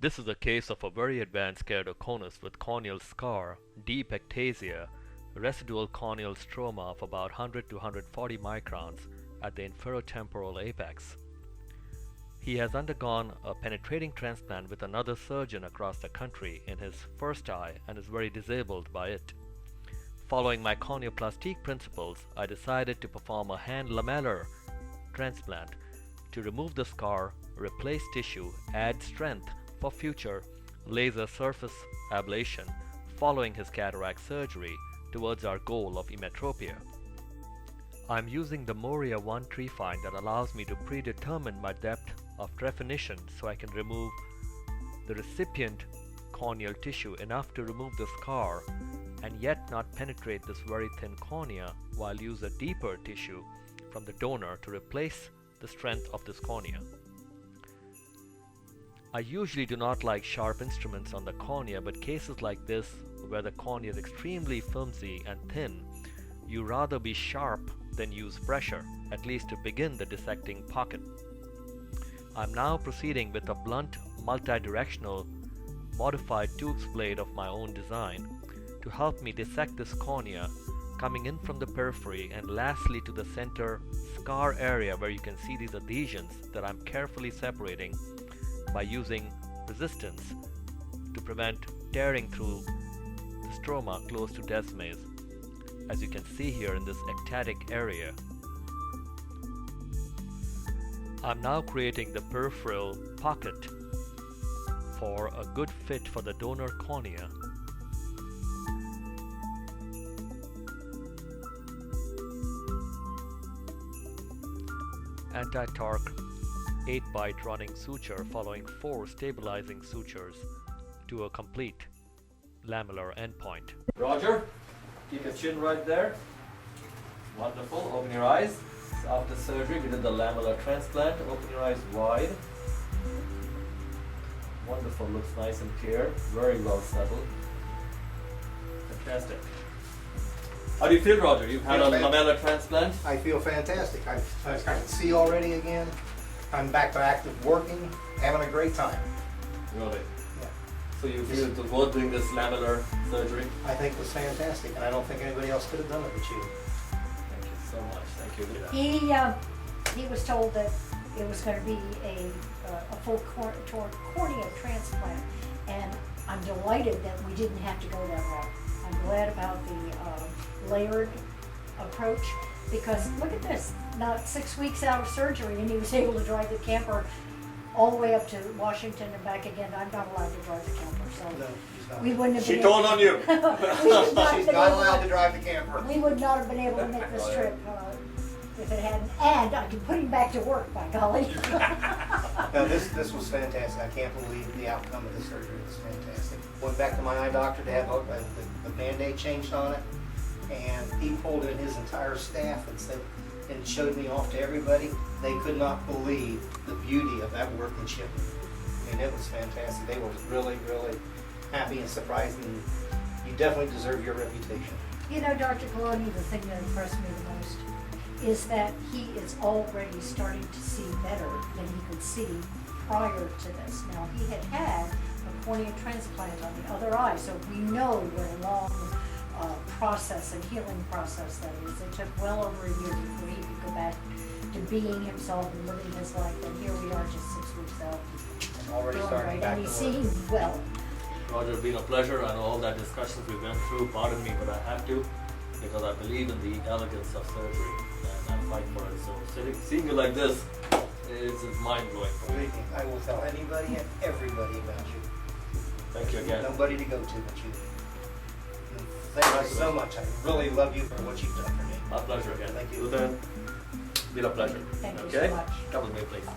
This is a case of a very advanced keratoconus with corneal scar, deep ectasia, residual corneal stroma of about 100 to 140 microns at the inferotemporal apex. He has undergone a penetrating transplant with another surgeon across the country in his first eye and is very disabled by it. Following my Corneoplastique principles, I decided to perform a hand lamellar transplant to remove the scar, replace tissue, add strength for future laser surface ablation following his cataract surgery towards our goal of Hyperopia. I'm using the Moria 1 tree find that allows me to predetermine my depth of definition so I can remove the recipient corneal tissue enough to remove the scar and yet not penetrate this very thin cornea, while use a deeper tissue from the donor to replace the strength of this cornea. I usually do not like sharp instruments on the cornea, but cases like this where the cornea is extremely flimsy and thin, you rather be sharp than use pressure, at least to begin the dissecting pocket. I'm now proceeding with a blunt multi-directional modified tooth blade of my own design to help me dissect this cornea coming in from the periphery and lastly to the center scar area where you can see these adhesions that I'm carefully separating by using resistance to prevent tearing through the stroma close to desmes, as you can see here in this ectatic area. I'm now creating the peripheral pocket for a good fit for the donor cornea. Anti-torque 8-bite running suture following 4 stabilizing sutures to a complete lamellar endpoint. Roger, keep your chin right there. Wonderful. Open your eyes. After surgery, we did the lamellar transplant. Open your eyes wide. Wonderful. Looks nice and clear. Very well settled. Fantastic. How do you feel, Roger? You've had a lamellar transplant? I feel fantastic. I can see already again. I'm back to active working, having a great time. Really? Yeah. So you feel it was worth doing this lamellar surgery? I think it was fantastic, and I don't think anybody else could have done it but you. Thank you so much. Thank you. He was told that it was going to be a full cornea transplant, and I'm delighted that we didn't have to go that route. I'm glad about the layered approach, because look at this, not 6 weeks out of surgery and he was able to drive the camper all the way up to Washington and back again. I'm not allowed to drive the camper, so No, she's not. we wouldn't have been She told on you. we would not She's been not able allowed to- to drive the camper. We would not have been able to make this trip if it hadn't, and I could put him back to work, by golly. No, this was fantastic. I can't believe the outcome of the surgery. It was fantastic. Went back to my eye doctor to have the Band-Aid changed on it, and he pulled in his entire staff and said, and showed me off to everybody. They could not believe the beauty of that workmanship. I mean, it was fantastic. They were really, really happy and surprised, and you definitely deserve your reputation. You know, Dr. Gulani, the thing that impressed me the most is that he is already starting to see better than he could see prior to this. Now, he had had a cornea transplant on the other eye, so we know what a long process and healing process that is. It took well over a year before he could go back to being himself and living his life, and here we are just 6 weeks out. I'm already Doing starting right, back and to he's work. seeing well. Roger, it's been a pleasure. I know all that discussions we went through, pardon me, but I have to, because I believe in the elegance of surgery and I fight for it. So seeing you like this is mind-blowing for me. Believe me, I will tell anybody and everybody about you. Thank you again. Nobody to go to but you. Thank you so much. I really love you for what you've done for me. My pleasure again. Thank you. Lieutenant, it's been a pleasure. Thank you okay? so much. Come with me, please.